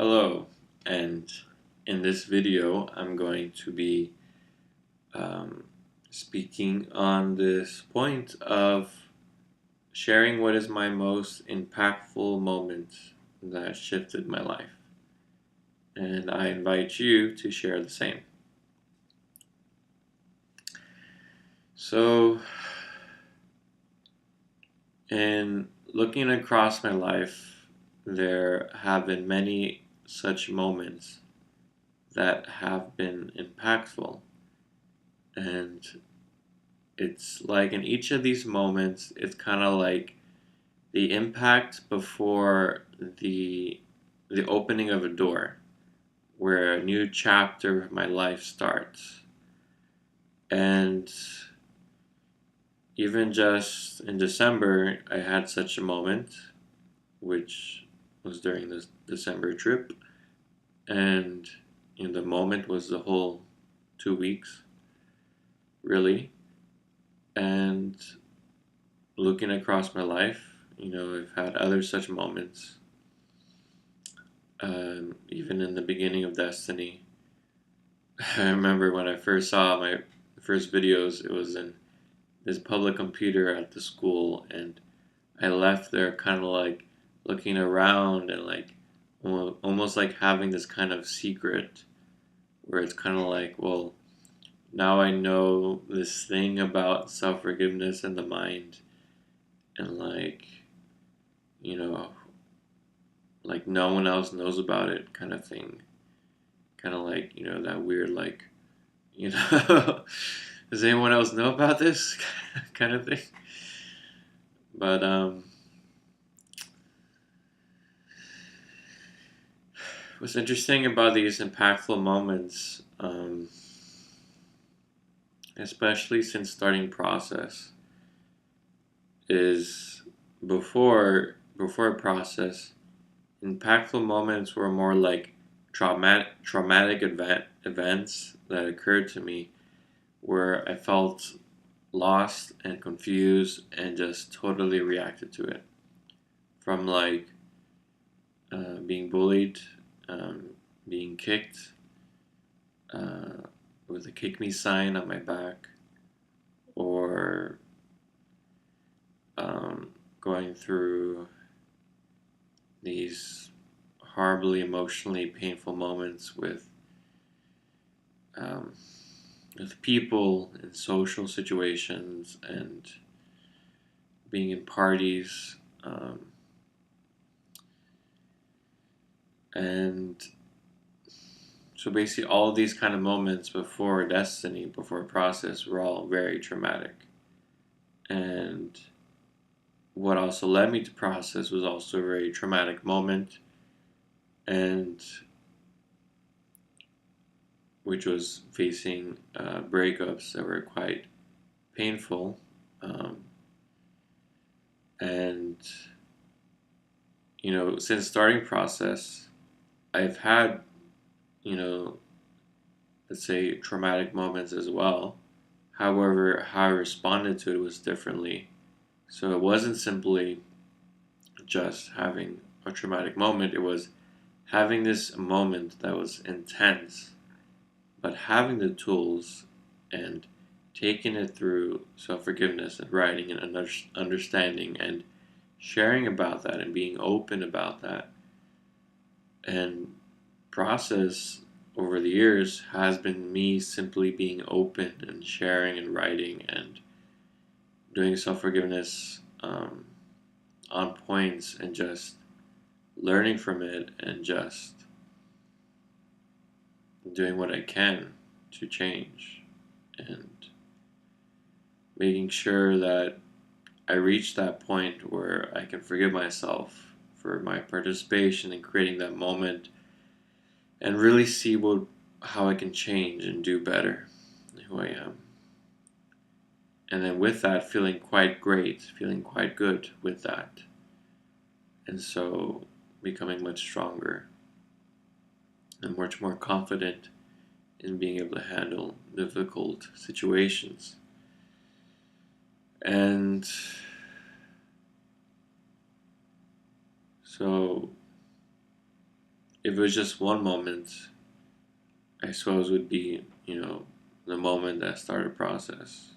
Hello, and in this video I'm going to be speaking on this point of sharing what is my most impactful moment that shifted my life. And I invite you to share the same. So, in looking across my life, there have been many such moments that have been impactful. And it's like in each of these moments, it's kind of like the impact before the the opening of a door where a new chapter of my life starts. And even just in December, I had such a moment, which was during this December trip. And the moment was the whole 2 weeks, really. And looking across my life, I've had other such moments. Even in the beginning of Destiny, I remember when I first saw my first videos, it was in this public computer at the school, and I left there kind of like looking around and like almost like having this kind of secret where it's kind of like, well, now I know this thing about self-forgiveness and the mind, and you know, like no one else knows about it kind of thing. Kind of like, that weird, like, does anyone else know about this kind of thing? But, what's interesting about these impactful moments, especially since starting process, is before process, impactful moments were more like traumatic events that occurred to me where I felt lost and confused and just totally reacted to it. From like being bullied, being kicked with a kick me sign on my back, or going through these horribly emotionally painful moments um, with people in social situations and being in parties, and so basically all of these kind of moments before Destiny, before process, were all very traumatic. And what also led me to process was also a very traumatic moment, and which was facing breakups that were quite painful. And since starting process, I've had, you know, let's say traumatic moments as well. However, how I responded to it was differently. So it wasn't simply just having a traumatic moment, it was having this moment that was intense, but having the tools and taking it through self-forgiveness and writing and understanding and sharing about that and being open about that. And process over the years has been me simply being open and sharing and writing and doing self-forgiveness on points and just learning from it and just doing what I can to change and making sure that I reach that point where I can forgive myself for my participation in creating that moment and really see how I can change and do better who I am. And then with that, feeling quite great, feeling quite good with that. And so becoming much stronger and much more confident in being able to handle difficult situations. And so if it was just one moment, I suppose would be, the moment that started process,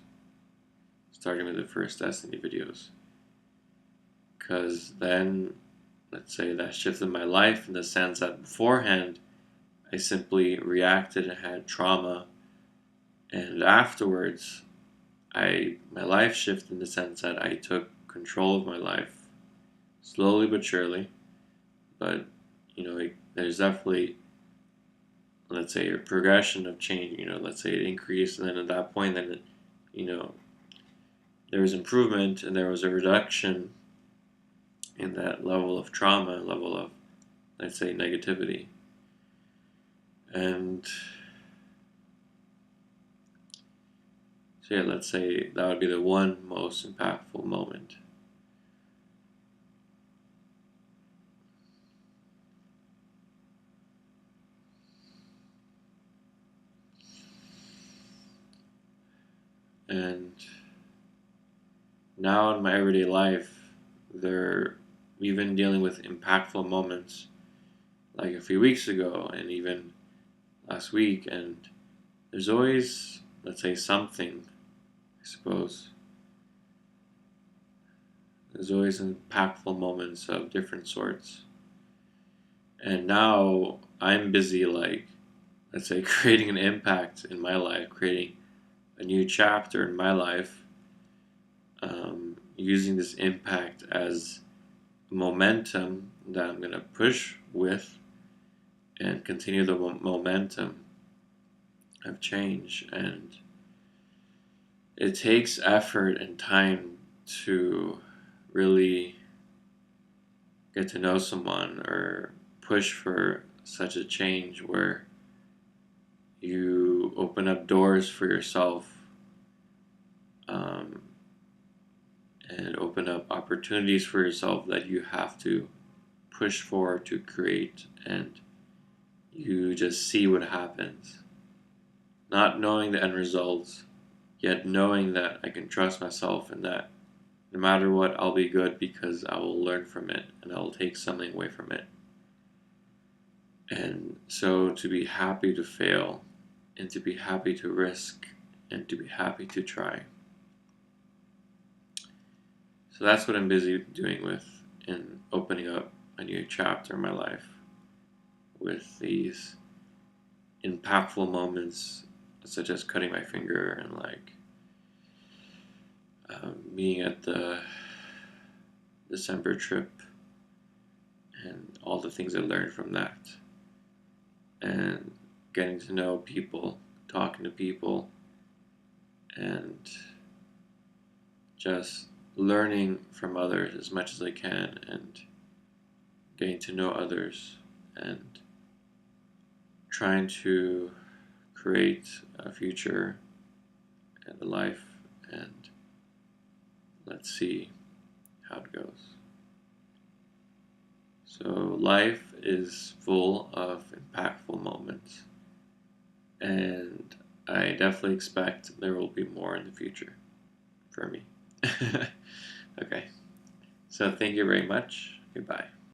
starting with the first Destiny videos. Because then, let's say that shifted my life in the sense that beforehand, I simply reacted and had trauma, and afterwards, my life shifted in the sense that I took control of my life, slowly but surely. But there's definitely, let's say, a progression of change. Let's say it increased, and then at that point, then there was improvement, and there was a reduction in that level of trauma, level of, let's say, negativity. And so yeah, let's say that would be the one most impactful moment. And now in my everyday life, we've been dealing with impactful moments like a few weeks ago and even last week, and there's always, let's say, something, I suppose. There's always impactful moments of different sorts. And now I'm busy, like, let's say, creating an impact in my life, creating a new chapter in my life, using this impact as momentum that I'm going to push with and continue the momentum of change. And it takes effort and time to really get to know someone or push for such a change where you open up doors for yourself, and open up opportunities for yourself that you have to push for to create, and you just see what happens, not knowing the end results, yet knowing that I can trust myself and that no matter what, I'll be good because I will learn from it and I will take something away from it. And so to be happy to fail and to be happy to risk and to be happy to try. So that's what I'm busy doing with in opening up a new chapter in my life with these impactful moments such as cutting my finger and being at the December trip and all the things I learned from that, and getting to know people, talking to people, and just learning from others as much as I can, and getting to know others, and trying to create a future and a life, and let's see how it goes. So life is full of impactful moments, and I definitely expect there will be more in the future for me. Okay, so thank you very much. Goodbye.